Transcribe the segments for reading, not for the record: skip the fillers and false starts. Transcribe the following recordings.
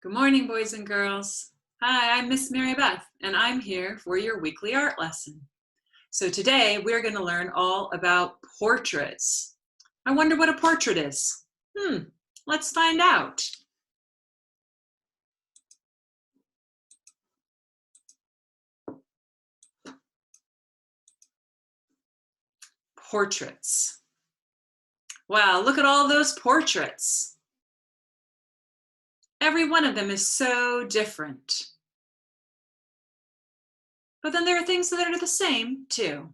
Good morning, boys and girls. Hi, I'm Miss Mary Beth, and I'm here for your weekly art lesson. So today we're going to learn all about portraits. I wonder what a portrait is. Let's find out. Portraits. Wow, look at all those portraits. Every one of them is so different. But then there are things that are the same too.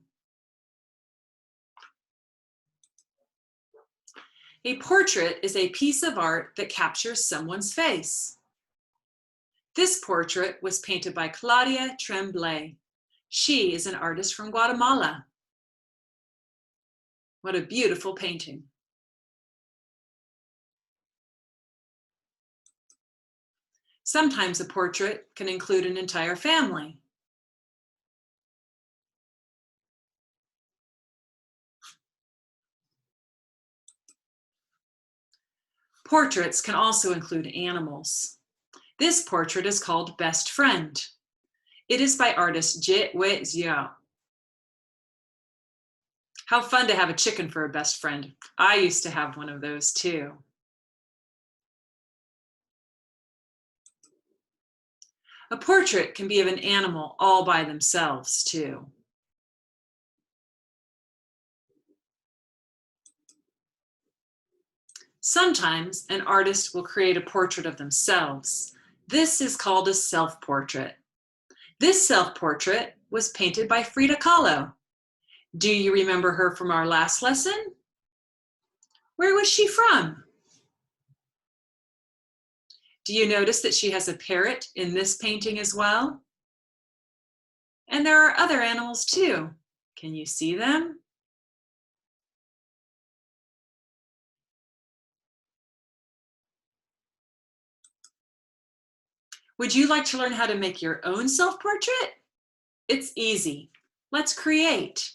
A portrait is a piece of art that captures someone's face. This portrait was painted by Claudia Tremblay. She is an artist from Guatemala. What a beautiful painting. Sometimes a portrait can include an entire family. Portraits can also include animals. This portrait is called Best Friend. It is by artist Jie Wei Xiao. How fun to have a chicken for a best friend. I used to have one of those too. A portrait can be of an animal all by themselves too. Sometimes an artist will create a portrait of themselves. This is called a self-portrait. This self-portrait was painted by Frida Kahlo. Do you remember her from our last lesson? Where was she from? Do you notice that she has a parrot in this painting as well? And there are other animals too. Can you see them? Would you like to learn how to make your own self-portrait? It's easy. Let's create.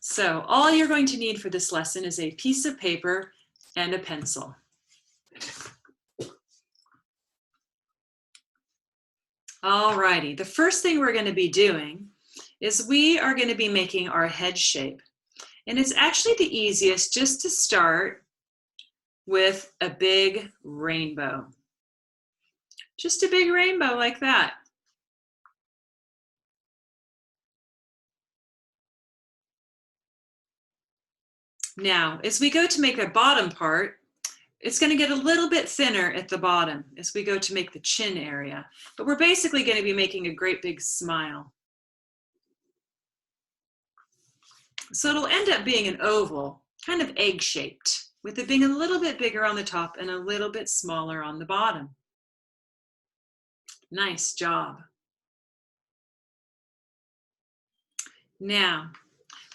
So all you're going to need for this lesson is a piece of paper and a pencil. Alrighty, the first thing we're going to be doing is we are going to be making our head shape. And it's actually the easiest just to start with a big rainbow. Just a big rainbow like that. Now, as we go to make the bottom part, it's going to get a little bit thinner at the bottom as we go to make the chin area. But we're basically going to be making a great big smile. So it'll end up being an oval, kind of egg-shaped, with it being a little bit bigger on the top and a little bit smaller on the bottom. Nice job. Now,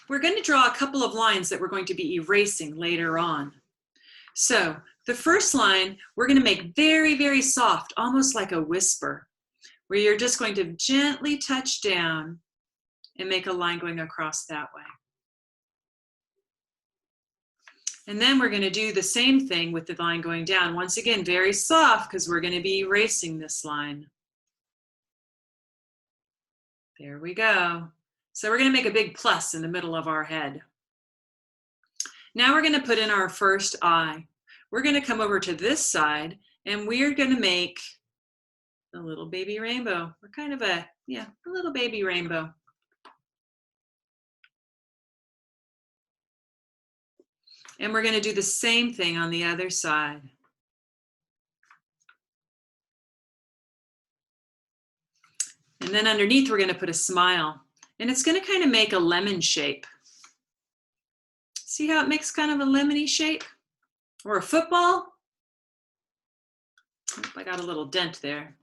we're going to draw a couple of lines that we're going to be erasing later on. So the first line, we're going to make very, very soft, almost like a whisper, where you're just going to gently touch down and make a line going across that way. And then we're going to do the same thing with the line going down. Once again, very soft, because we're going to be erasing this line. There we go. So we're going to make a big plus in the middle of our head. Now we're going to put in our first eye. We're going to come over to this side, and we're going to make a little baby rainbow. We're kind of a little baby rainbow. And we're going to do the same thing on the other side. And then underneath, we're going to put a smile. And it's going to kind of make a lemon shape. See how it makes kind of a lemony shape? Or a football? Oop, I got a little dent there.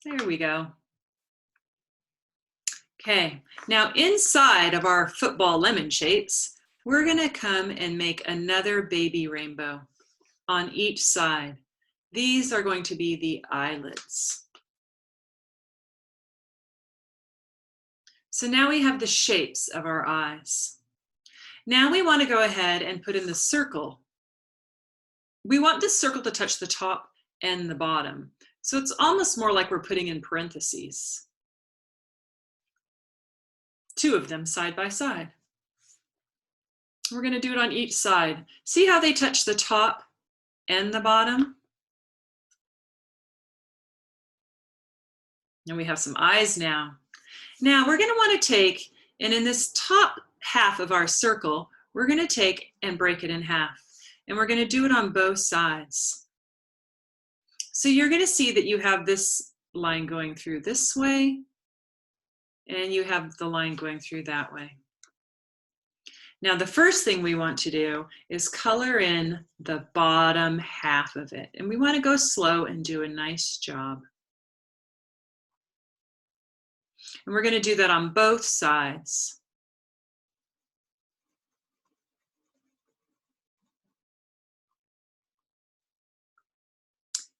There we go. Okay, now inside of our football lemon shapes, we're going to come and make another baby rainbow on each side. These are going to be the eyelids. So now we have the shapes of our eyes. Now we want to go ahead and put in the circle. We want this circle to touch the top and the bottom. So it's almost more like we're putting in parentheses. Two of them side by side. We're going to do it on each side. See how they touch the top and the bottom? And we have some eyes now. Now we're going to want to take, and in this top half of our circle, we're going to take and break it in half. And we're going to do it on both sides. So you're going to see that you have this line going through this way, and you have the line going through that way. Now the first thing we want to do is color in the bottom half of it. And we want to go slow and do a nice job. And we're going to do that on both sides.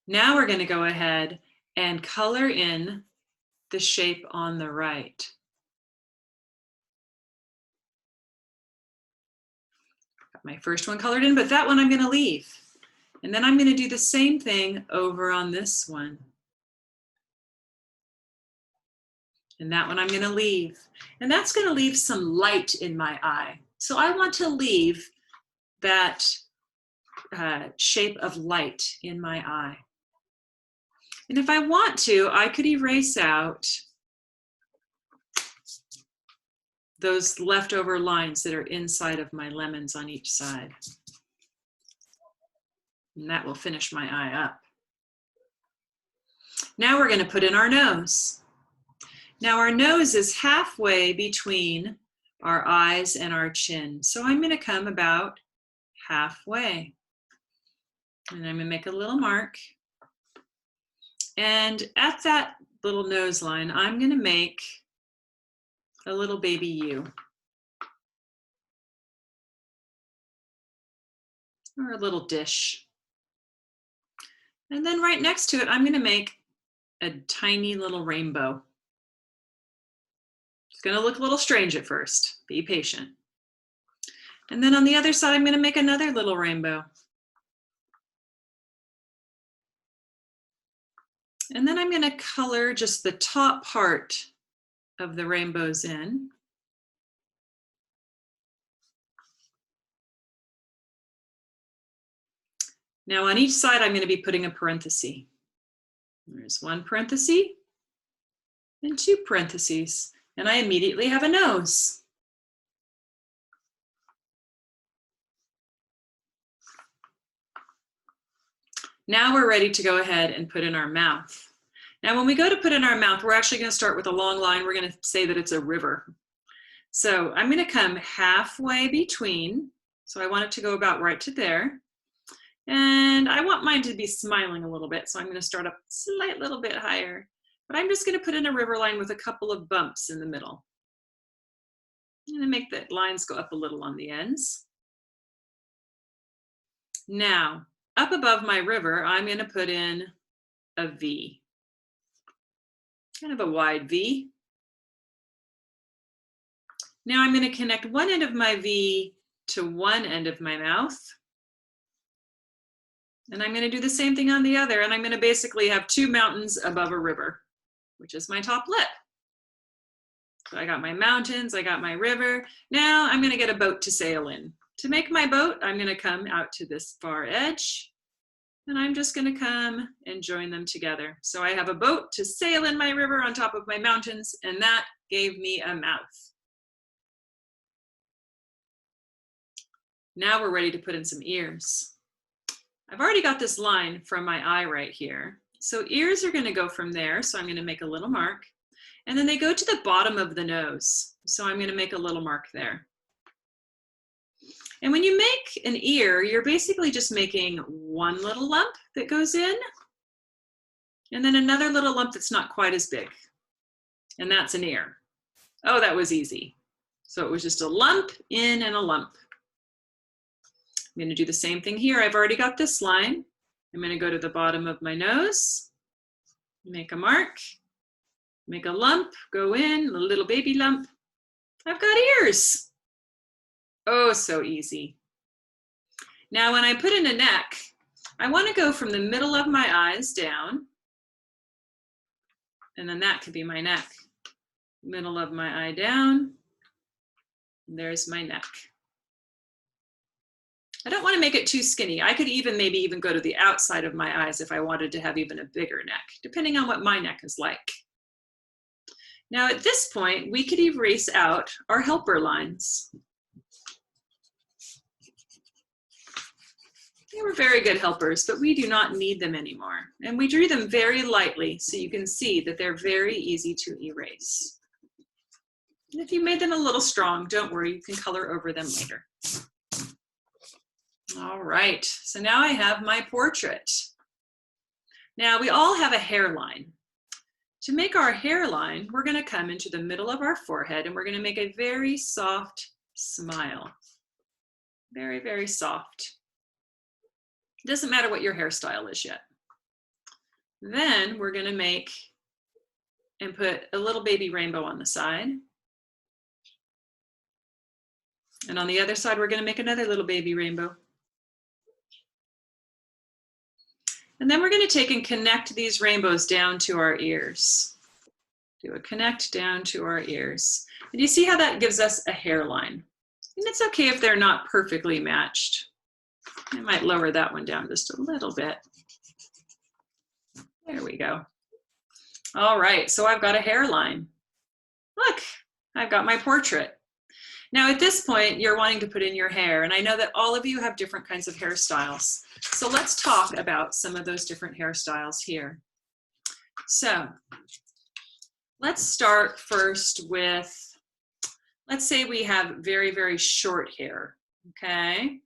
Now we're going to go ahead and color in the shape on the right. Got my first one colored in, but that one I'm going to leave. And then I'm going to do the same thing over on this one. And that one I'm going to leave. And that's going to leave some light in my eye. So I want to leave that shape of light in my eye. And if I want to, I could erase out those leftover lines that are inside of my lemons on each side. And that will finish my eye up. Now we're going to put in our nose. Now our nose is halfway between our eyes and our chin. So I'm going to come about halfway. And I'm going to make a little mark. And at that little nose line, I'm going to make a little baby U. Or a little dish. And then right next to it, I'm going to make a tiny little rainbow. It's going to look a little strange at first. Be patient. And then on the other side, I'm going to make another little rainbow. And then I'm going to color just the top part of the rainbows in. Now on each side, I'm going to be putting a parenthesis. There's one parenthesis and two parentheses. And I immediately have a nose. Now we're ready to go ahead and put in our mouth. Now when we go to put in our mouth, we're actually going to start with a long line. We're going to say that it's a river. So I'm going to come halfway between. So I want it to go about right to there. And I want mine to be smiling a little bit. So I'm going to start up a slight little bit higher. But I'm just going to put in a river line with a couple of bumps in the middle. I'm going to make the lines go up a little on the ends. Now, up above my river, I'm going to put in a V. Kind of a wide V. Now I'm going to connect one end of my V to one end of my mouth. And I'm going to do the same thing on the other. And I'm going to basically have two mountains above a river, which is my top lip. So I got my mountains, I got my river. Now I'm going to get a boat to sail in. To make my boat, I'm going to come out to this far edge. And I'm just going to come and join them together. So I have a boat to sail in my river on top of my mountains, and that gave me a mouth. Now we're ready to put in some ears. I've already got this line from my eye right here. So ears are going to go from there. So I'm going to make a little mark. And then they go to the bottom of the nose. So I'm going to make a little mark there. And when you make an ear, you're basically just making one little lump that goes in, and then another little lump that's not quite as big. And that's an ear. Oh, that was easy. So it was just a lump in and a lump. I'm going to do the same thing here. I've already got this line. I'm I'm going to go to the bottom of my nose, make a mark, make a lump, go in, a little baby lump. I've got ears. Oh, so easy. Now, when I put in a neck, I want to go from the middle of my eyes down, and then that could be my neck. Middle of my eye down, there's my neck. I don't want to make it too skinny. I could even maybe even go to the outside of my eyes if I wanted to have even a bigger neck, depending on what my neck is like. Now at this point, we could erase out our helper lines. They were very good helpers, but we do not need them anymore. And we drew them very lightly, so you can see that they're very easy to erase. And if you made them a little strong, don't worry, you can color over them later. All right, so now I have my portrait. Now we all have a hairline. To make our hairline, we're going to come into the middle of our forehead and we're going to make a very soft smile. Very, very soft. It doesn't matter what your hairstyle is yet. Then we're going to make and put a little baby rainbow on the side. And on the other side, we're going to make another little baby rainbow. And then we're going to take and connect these rainbows down to our ears. Do a connect down to our ears. And you see how that gives us a hairline. And it's okay if they're not perfectly matched. I might lower that one down just a little bit. There we go. All right, so I've got a hairline. Look, I've got my portrait. Now at this point, you're wanting to put in your hair, and I know that all of you have different kinds of hairstyles. So let's talk about some of those different hairstyles here. So let's start first with, let's say we have very, very short hair, okay?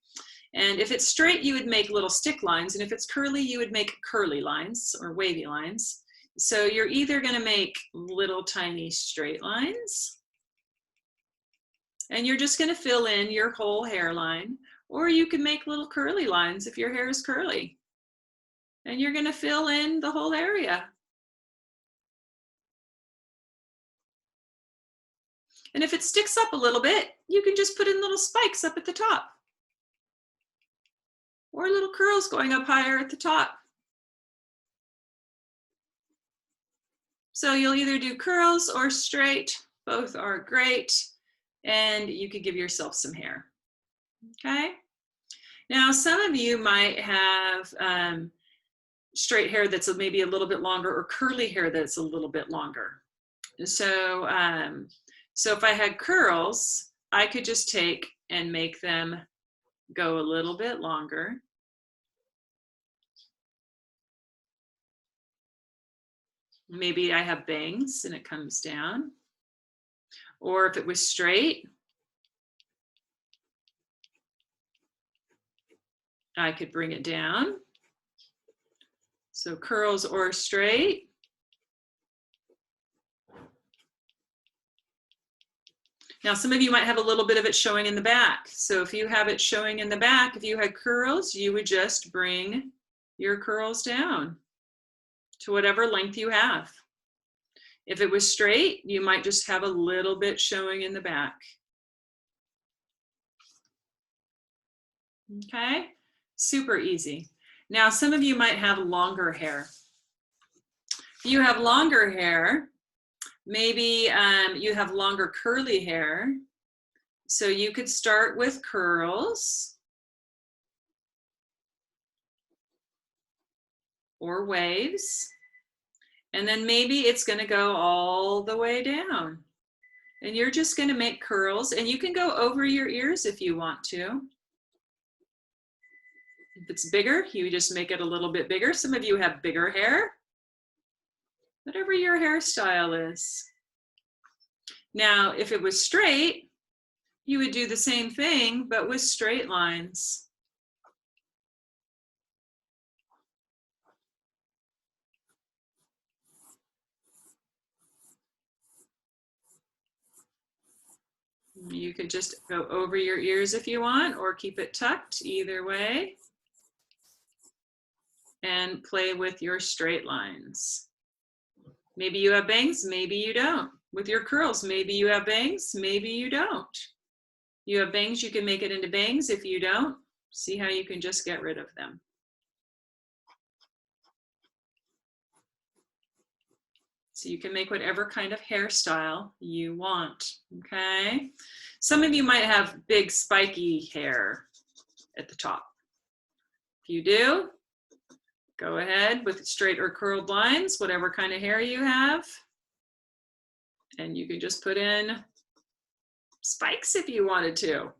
And if it's straight, you would make little stick lines, and if it's curly, you would make curly lines or wavy lines. So you're either gonna make little tiny straight lines, and you're just going to fill in your whole hairline, or you can make little curly lines if your hair is curly. And you're going to fill in the whole area. And if it sticks up a little bit, you can just put in little spikes up at the top. Or little curls going up higher at the top. So you'll either do curls or straight, both are great. And you could give yourself some hair, okay? Now, some of you might have straight hair that's maybe a little bit longer, or curly hair that's a little bit longer. So, so if I had curls, I could just take and make them go a little bit longer. Maybe I have bangs and it comes down. Or if it was straight, I could bring it down. So curls or straight. Now, some of you might have a little bit of it showing in the back. So if you have it showing in the back, if you had curls, you would just bring your curls down to whatever length you have. If it was straight, you might just have a little bit showing in the back. Okay, super easy. Now, some of you might have longer hair. If you have longer hair, maybe you have longer curly hair. So you could start with curls or waves. And then maybe it's going to go all the way down. And you're just going to make curls. And you can go over your ears if you want to. If it's bigger, you just make it a little bit bigger. Some of you have bigger hair. Whatever your hairstyle is. Now, if it was straight, you would do the same thing, but with straight lines. You could just go over your ears if you want, or keep it tucked, either way. and play with your straight lines. Maybe you have bangs, maybe you don't. With your curls, maybe you have bangs, maybe you don't. You have bangs, you can make it into bangs. If you don't, see how you can just get rid of them. So you can make whatever kind of hairstyle you want, okay? Some of you might have big spiky hair at the top. If you do, go ahead with straight or curled lines, whatever kind of hair you have. And you can just put in spikes if you wanted to.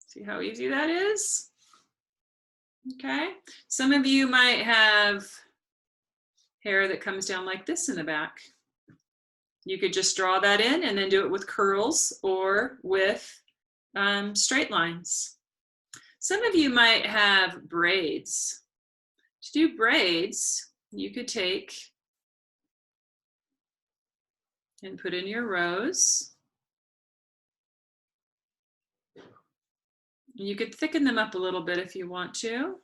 See how easy that is? Okay. Some of you might have hair that comes down like this in the back. You could just draw that in and then do it with curls or with straight lines. Some of you might have braids. To do braids, you could take and put in your rows. You could thicken them up a little bit if you want to.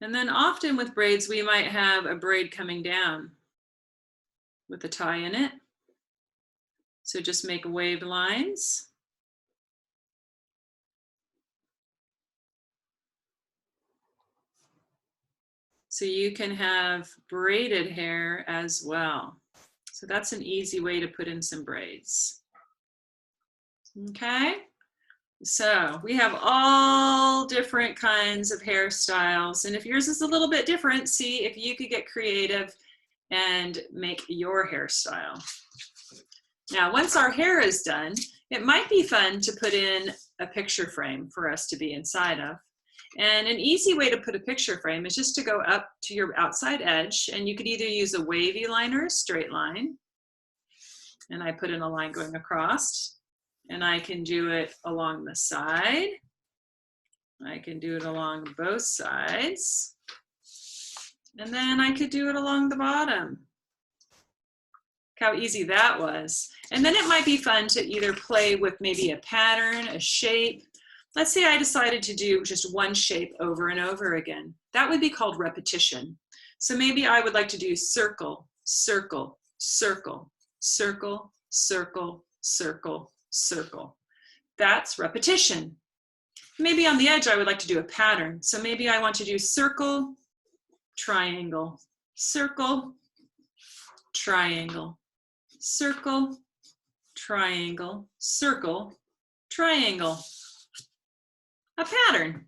And then often with braids, we might have a braid coming down with a tie in it. So just make waved lines. So you can have braided hair as well. So that's an easy way to put in some braids. Okay, so we have all different kinds of hairstyles. And if yours is a little bit different, see if you could get creative and make your hairstyle. Now, once our hair is done, it might be fun to put in a picture frame for us to be inside of. And an easy way to put a picture frame is just to go up to your outside edge, and you could either use a wavy line or a straight line. And I put in a line going across, and I can do it along the side. I can do it along both sides. And then I could do it along the bottom. Look how easy that was. And then it might be fun to either play with maybe a pattern, a shape. Let's say I decided to do just one shape over and over again. That would be called repetition. So maybe I would like to do circle, circle, circle, circle, circle, circle, circle. That's repetition. Maybe on the edge I would like to do a pattern. So maybe I want to do circle, triangle, circle, triangle, circle, triangle, circle, triangle. A pattern.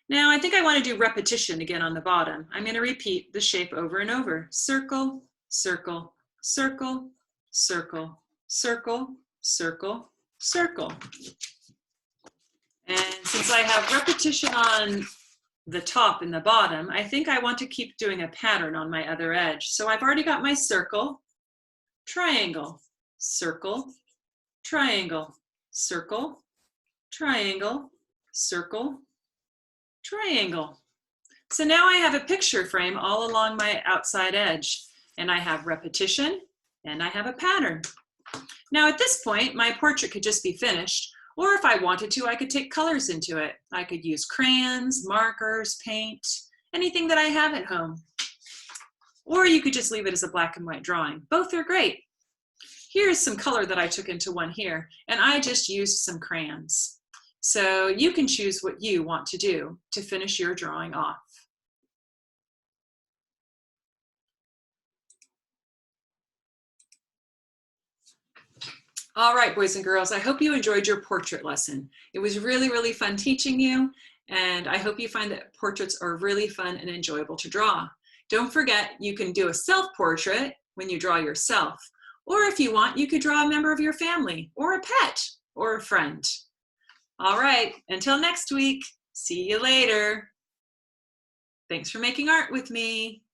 Now I think I want to do repetition again on the bottom. I'm going to repeat the shape over and over. Circle, circle, circle, circle, circle, circle, circle. And since I have repetition on the top and the bottom, I think I want to keep doing a pattern on my other edge. So I've already got my circle, triangle, circle, triangle, circle, triangle, circle, triangle. So now I have a picture frame all along my outside edge, and I have repetition and I have a pattern. Now at this point, my portrait could just be finished, or if I wanted to, I could take colors into it. I could use crayons, markers, paint, anything that I have at home. Or you could just leave it as a black and white drawing. Both are great. Here's some color that I took into one here, and I just used some crayons. So you can choose what you want to do to finish your drawing off. All right, boys and girls, I hope you enjoyed your portrait lesson. It was really, really fun teaching you, and I hope you find that portraits are really fun and enjoyable to draw. Don't forget, you can do a self-portrait when you draw yourself, or if you want, you could draw a member of your family, or a pet, or a friend. All right, until next week, see you later. Thanks for making art with me.